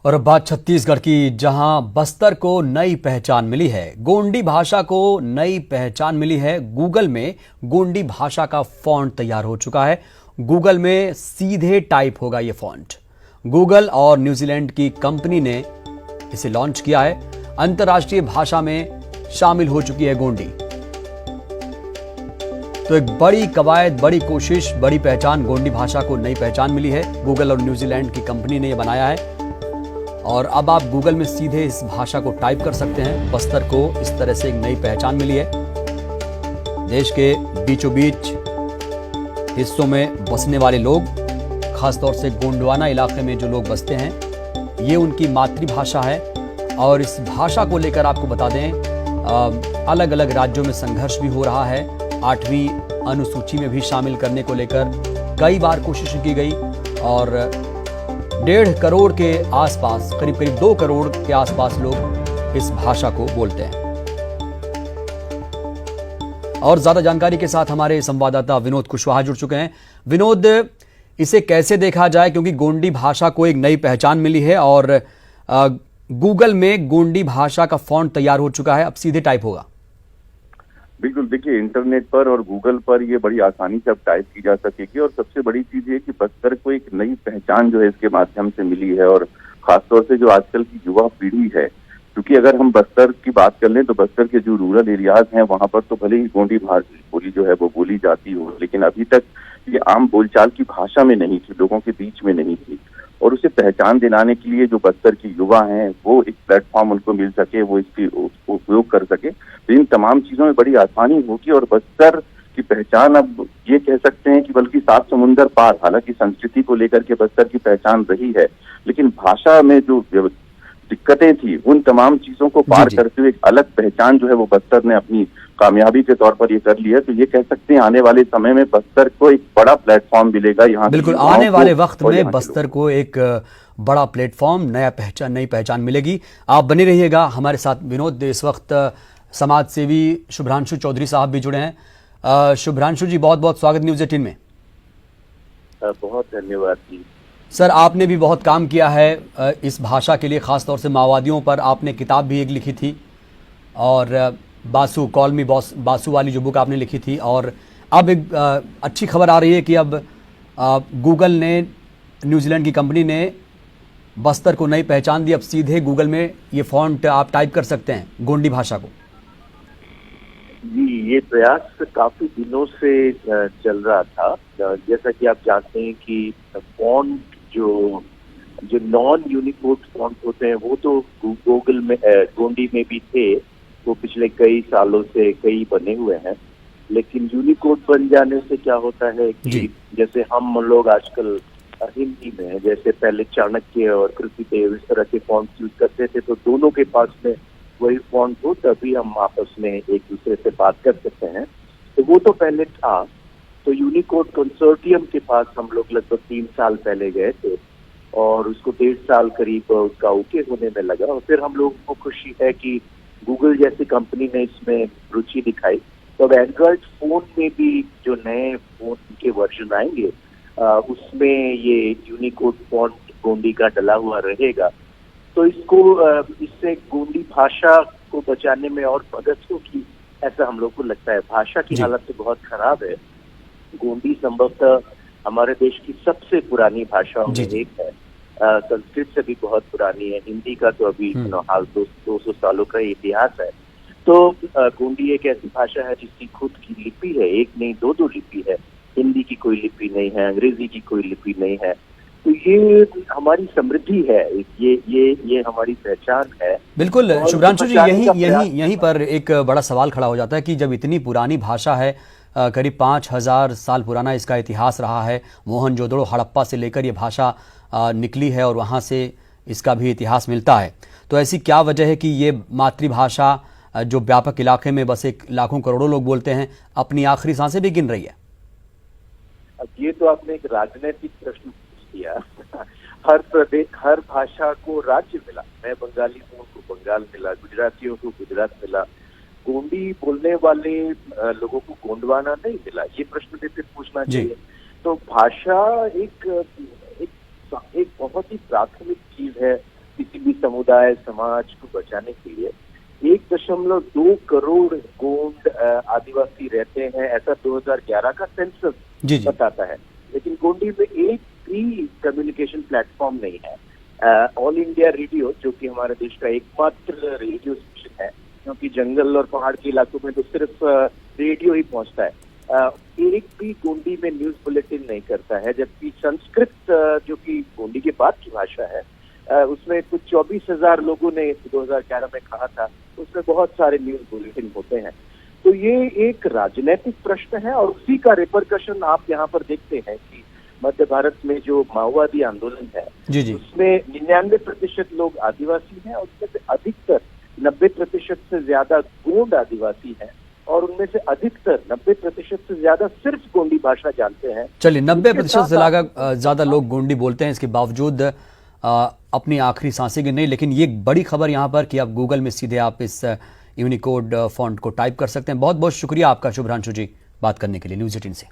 और अब बात छत्तीसगढ़ की, जहां बस्तर को नई पहचान मिली है। गोंडी भाषा को नई पहचान मिली है। गूगल में गोंडी भाषा का फॉन्ट तैयार हो चुका है। गूगल में सीधे टाइप होगा ये फॉन्ट। गूगल और न्यूजीलैंड की कंपनी ने इसे लॉन्च किया है। अंतर्राष्ट्रीय भाषा में शामिल हो चुकी है गोंडी। तो एक बड़ी कवायद, बड़ी कोशिश, बड़ी पहचान, गोंडी भाषा को नई पहचान मिली है। गूगल और न्यूजीलैंड की कंपनी ने यह बनाया है और अब आप गूगल में सीधे इस भाषा को टाइप कर सकते हैं। बस्तर को इस तरह से एक नई पहचान मिली है। देश के बीचों बीच हिस्सों में बसने वाले लोग, खासतौर से गोंडवाना इलाके में जो लोग बसते हैं, ये उनकी मातृभाषा है। और इस भाषा को लेकर आपको बता दें, अलग अलग राज्यों में संघर्ष भी हो रहा है। 8वीं अनुसूची में भी शामिल करने को लेकर कई बार कोशिश की गई और 1.5 करोड़ के आसपास, करीब 2 करोड़ के आसपास लोग इस भाषा को बोलते हैं। और ज्यादा जानकारी के साथ हमारे संवाददाता विनोद कुशवाहा जुड़ चुके हैं। विनोद, इसे कैसे देखा जाए, क्योंकि गोंडी भाषा को एक नई पहचान मिली है और गूगल में गोंडी भाषा का फॉन्ट तैयार हो चुका है, अब सीधे टाइप होगा। बिल्कुल, देखिए इंटरनेट पर और गूगल पर ये बड़ी आसानी से अब टाइप की जा सकेगी। और सबसे बड़ी चीज ये कि बस्तर को एक नई पहचान जो है इसके माध्यम से मिली है। और खासतौर से जो आजकल की युवा पीढ़ी है, क्योंकि अगर हम बस्तर की बात कर लें तो बस्तर के जो रूरल एरियाज हैं वहां पर तो भले ही गोंडी बोली जो है वो बोली जाती हो, लेकिन अभी तक ये आम बोलचाल की भाषा में नहीं थी, लोगों के बीच में नहीं थी। और उसे पहचान दिलाने के लिए जो बस्तर की युवा हैं वो एक प्लेटफॉर्म उनको मिल सके, वो इसकी उपयोग कर सके, तो इन तमाम चीजों में बड़ी आसानी होगी। और बस्तर की पहचान अब ये कह सकते हैं कि बल्कि 7 समुंदर पार, हालांकि संस्कृति को लेकर के बस्तर की पहचान रही है, लेकिन भाषा में जो दिक्कतें थी उन तमाम चीजों को पार करते हुए एक अलग पहचान जो है वो बस्तर ने अपनी कामयाबी के तौर पर ये कर लिया। तो ये कह सकते हैं आने वाले समय में बस्तर को एक बड़ा प्लेटफॉर्म मिलेगा। यहाँ बिल्कुल, आने वाले वक्त में बस्तर को एक बड़ा प्लेटफॉर्म, नई पहचान मिलेगी। आप बने रहिएगा हमारे साथ। विनोद, इस वक्त समाज सेवी शुभ्रांशु चौधरी साहब भी जुड़े हैं। शुभ्रांशु जी, बहुत बहुत स्वागत न्यूज़ 18 में। बहुत धन्यवाद जी। सर, आपने भी बहुत काम किया है इस भाषा के लिए, खासतौर से माओवादियों पर। आपने किताब भी एक लिखी थी और बासु, कॉल मी बासु वाली जो बुक आपने लिखी थी। और अब एक अच्छी खबर आ रही है कि अब गूगल ने, न्यूजीलैंड की कंपनी ने बस्तर को नई पहचान दी। अब सीधे गूगल में ये फॉन्ट आप टाइप कर सकते हैं, गोंडी भाषा को। जी, ये प्रयास काफी दिनों से चल रहा था। जैसा कि आप जानते हैं कि फॉन्ट जो नॉन यूनिकोड फॉन्ट होते हैं वो तो गूगल में, गोंडी में भी थे, वो पिछले कई सालों से कई बने हुए हैं। लेकिन यूनिकोड बन जाने से क्या होता है कि जैसे हम लोग आजकल हिंदी में, जैसे पहले चाणक्य और कृतिदेव इस तरह के फॉन्ट यूज करते थे, तो दोनों के पास में वही फॉन्ट हो तभी हम आपस में एक दूसरे से बात कर सकते हैं। तो वो तो पहले था। तो यूनिकोड कंसोर्टियम के पास हम लोग लगभग 3 साल पहले गए थे और उसको 1.5 साल करीब उसका ओके होने में लगा। और फिर हम लोगों को खुशी है कि गूगल जैसी कंपनी ने इसमें रुचि दिखाई। तो अब एंड्रॉइड फोन में भी जो नए फोन के वर्जन आएंगे उसमें ये यूनिकोड फॉन्ट गोंडी का डला हुआ रहेगा। तो इससे गोंडी भाषा को बचाने में और मदद होगी, ऐसा हम लोग को लगता है। भाषा की हालत तो बहुत खराब है। गोंडी संभवतः हमारे देश की सबसे पुरानी भाषाओं में एक है। संस्कृत से भी बहुत पुरानी है। हिंदी का तो अभी हाल 200 सालों का इतिहास है। तो गोंडी एक ऐसी भाषा है जिसकी खुद की लिपि है, एक नहीं 2 लिपि है। हिंदी की कोई लिपि नहीं है, अंग्रेजी की कोई लिपि नहीं है। तो ये हमारी समृद्धि है, ये हमारी पहचान है। बिल्कुल शुभ्रांशु जी, यहीं पर एक बड़ा सवाल खड़ा हो जाता है कि जब इतनी पुरानी भाषा है, करीब 5000 साल पुराना इसका इतिहास रहा है। मोहनजोदड़ो, हड़प्पा से लेकर ये भाषा निकली है और वहाँ से इसका भी इतिहास मिलता है। तो ऐसी क्या वजह है कि ये मातृभाषा जो व्यापक इलाके में बसे लाखों करोड़ों लोग बोलते हैं, अपनी आखिरी सांसें भी गिन रही है? अब ये तो आपने एक राजनीतिक प्रश्न पूछ दिया। हर प्रदेश, हर भाषा को राज्य मिला। मैं बंगाली हूँ, उनको बंगाल मिला, गुजरातियों को गुजरात मिला। गोंडी बोलने वाले लोगों को गोंडवाना नहीं मिला। ये प्रश्न भी फिर पूछना चाहिए। तो भाषा एक बहुत ही प्राथमिक चीज है समुदाय समाज को बचाने के लिए 1.2 करोड़ गोंड आदिवासी रहते हैं, ऐसा 2011 का सेंसस जी जी। बताता है। लेकिन गोंडी में एक भी कम्युनिकेशन प्लेटफॉर्म नहीं है। ऑल इंडिया रेडियो, जो कि हमारे देश का एकमात्र रेडियो स्टेशन है, क्योंकि जंगल और पहाड़ के इलाकों में तो सिर्फ रेडियो ही पहुंचता है, एक भी गोंडी में न्यूज बुलेटिन नहीं करता है। जबकि संस्कृत, जो कि गोंडी के बाद की भाषा है, उसमें कुछ 24,000 लोगों ने 2011 में कहा था, उसमें बहुत सारे न्यूज बुलेटिन होते हैं। तो ये एक राजनीतिक प्रश्न है और उसी का रिपरकशन आप यहाँ पर देखते हैं कि मध्य भारत में जो माओवादी आंदोलन है जी जी। उसमें 99% लोग आदिवासी हैं और उसमें से अधिकतर 90% से ज्यादा गोंड आदिवासी हैं और उनमें से अधिकतर 90% से ज्यादा सिर्फ गोंडी भाषा जानते हैं। चलिए, 90% से ज्यादा लोग गोंडी बोलते हैं, इसके बावजूद अपनी आखिरी सांसें गिन नहीं। लेकिन ये बड़ी खबर यहाँ पर कि आप गूगल में सीधे आप इस यूनिकोड फॉन्ट को टाइप कर सकते हैं। बहुत बहुत शुक्रिया आपका शुभ्रांशु जी, बात करने के लिए न्यूज़ 18 से।